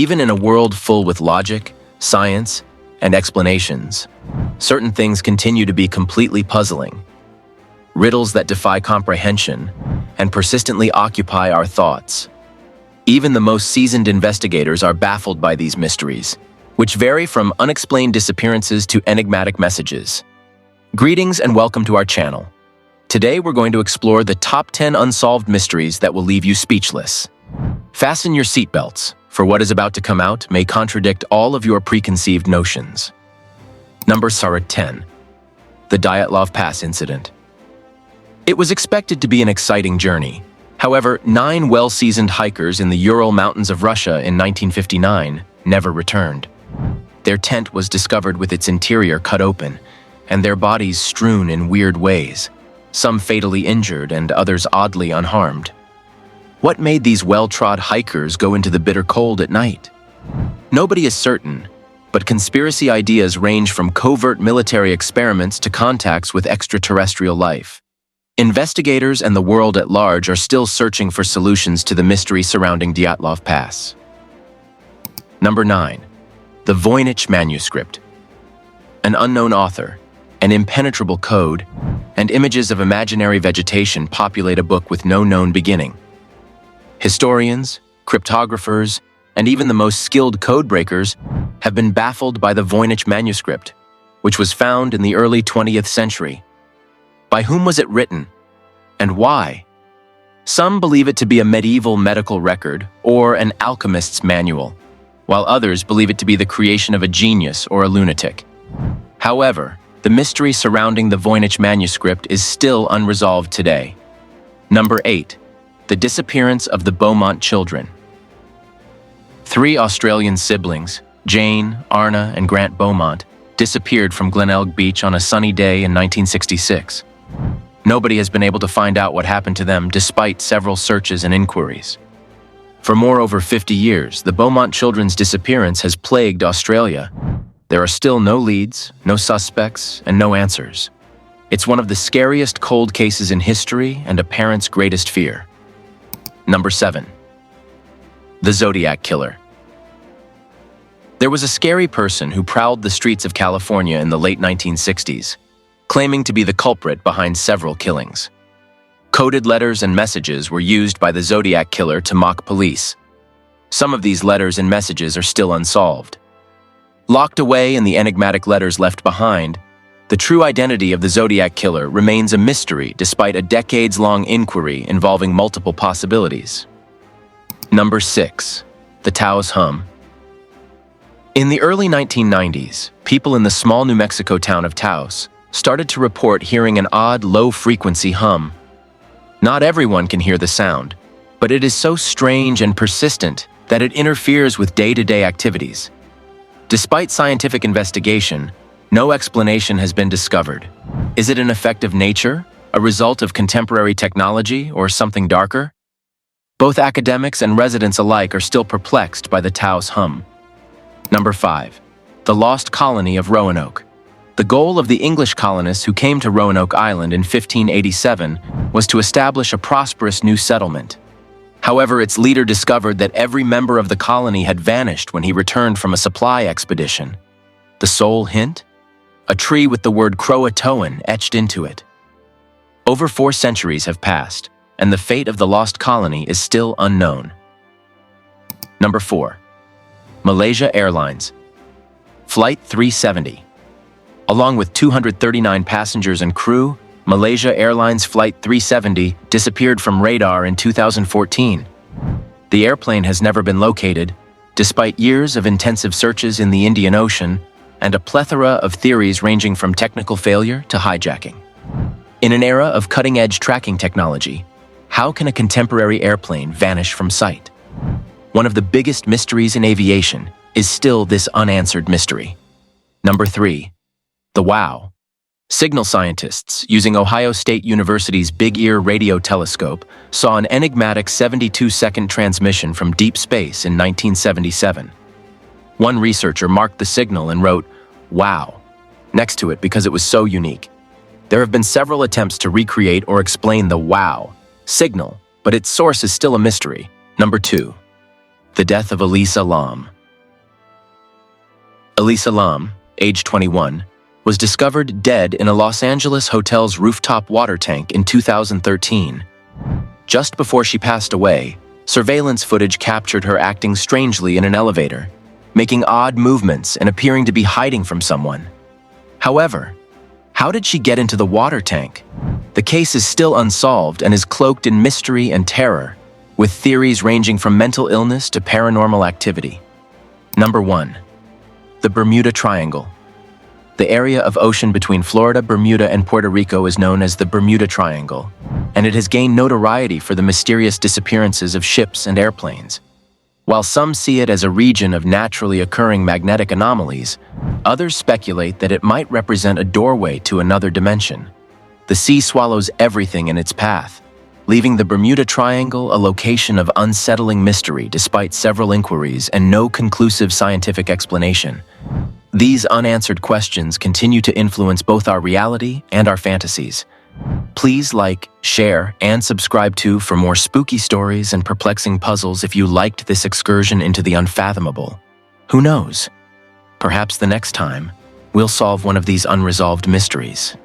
Even in a world full with logic, science, and explanations, certain things continue to be completely puzzling. Riddles that defy comprehension and persistently occupy our thoughts. Even the most seasoned investigators are baffled by these mysteries, which vary from unexplained disappearances to enigmatic messages. Greetings and welcome to our channel. Today we're going to explore the top 10 unsolved mysteries that will leave you speechless. Fasten your seatbelts, for what is about to come out may contradict all of your preconceived notions. Number 10. The Dyatlov Pass Incident. It was expected to be an exciting journey. However, 9 well-seasoned hikers in the Ural Mountains of Russia in 1959 never returned. Their tent was discovered with its interior cut open, and their bodies strewn in weird ways, some fatally injured and others oddly unharmed. What made these well-trod hikers go into the bitter cold at night? Nobody is certain, but conspiracy ideas range from covert military experiments to contacts with extraterrestrial life. Investigators and the world at large are still searching for solutions to the mystery surrounding Dyatlov Pass. Number 9. The Voynich Manuscript. An unknown author, an impenetrable code, and images of imaginary vegetation populate a book with no known beginning. Historians, cryptographers, and even the most skilled codebreakers have been baffled by the Voynich Manuscript, which was found in the early 20th century. By whom was it written, and why? Some believe it to be a medieval medical record or an alchemist's manual, while others believe it to be the creation of a genius or a lunatic. However, the mystery surrounding the Voynich Manuscript is still unresolved today. Number 8. The disappearance of the Beaumont children. 3 Australian siblings, Jane, Arna, and Grant Beaumont, disappeared from Glenelg Beach on a sunny day in 1966. Nobody has been able to find out what happened to them despite several searches and inquiries. For over 50 years, the Beaumont children's disappearance has plagued Australia. There are still no leads, no suspects, and no answers. It's one of the scariest cold cases in history and a parent's greatest fear. Number 7. The Zodiac Killer. There was a scary person who prowled the streets of California in the late 1960s, claiming to be the culprit behind several killings. Coded letters and messages were used by the Zodiac Killer to mock police. Some of these letters and messages are still unsolved. Locked away in the enigmatic letters left behind, the true identity of the Zodiac Killer remains a mystery despite a decades-long inquiry involving multiple possibilities. Number 6. The Taos Hum. In the early 1990s, people in the small New Mexico town of Taos started to report hearing an odd, low-frequency hum. Not everyone can hear the sound, but it is so strange and persistent that it interferes with day-to-day activities. Despite scientific investigation, no explanation has been discovered. Is it an effect of nature, a result of contemporary technology, or something darker? Both academics and residents alike are still perplexed by the Taos hum. Number 5. The Lost Colony of Roanoke. The goal of the English colonists who came to Roanoke Island in 1587 was to establish a prosperous new settlement. However, its leader discovered that every member of the colony had vanished when he returned from a supply expedition. The sole hint? A tree with the word Croatoan etched into it. Over 4 centuries have passed, and the fate of the lost colony is still unknown. Number 4. Malaysia Airlines. Flight 370. Along with 239 passengers and crew, Malaysia Airlines Flight 370 disappeared from radar in 2014. The airplane has never been located, despite years of intensive searches in the Indian Ocean and a plethora of theories ranging from technical failure to hijacking. In an era of cutting-edge tracking technology, how can a contemporary airplane vanish from sight? One of the biggest mysteries in aviation is still this unanswered mystery. Number 3. The WOW. Signal scientists, using Ohio State University's Big Ear radio telescope, saw an enigmatic 72-second transmission from deep space in 1977. One researcher marked the signal and wrote, "Wow," next to it because it was so unique. There have been several attempts to recreate or explain the WOW signal, but its source is still a mystery. Number 2. The death of Elisa Lam. Elisa Lam, age 21, was discovered dead in a Los Angeles hotel's rooftop water tank in 2013. Just before she passed away, surveillance footage captured her acting strangely in an elevator, making odd movements and appearing to be hiding from someone. However, how did she get into the water tank? The case is still unsolved and is cloaked in mystery and terror, with theories ranging from mental illness to paranormal activity. Number 1. The Bermuda Triangle. The area of ocean between Florida, Bermuda, and Puerto Rico is known as the Bermuda Triangle, and it has gained notoriety for the mysterious disappearances of ships and airplanes. While some see it as a region of naturally occurring magnetic anomalies, others speculate that it might represent a doorway to another dimension. The sea swallows everything in its path, leaving the Bermuda Triangle a location of unsettling mystery despite several inquiries and no conclusive scientific explanation. These unanswered questions continue to influence both our reality and our fantasies. Please like, share, and subscribe for more spooky stories and perplexing puzzles if you liked this excursion into the unfathomable. Who knows? Perhaps the next time, we'll solve one of these unresolved mysteries.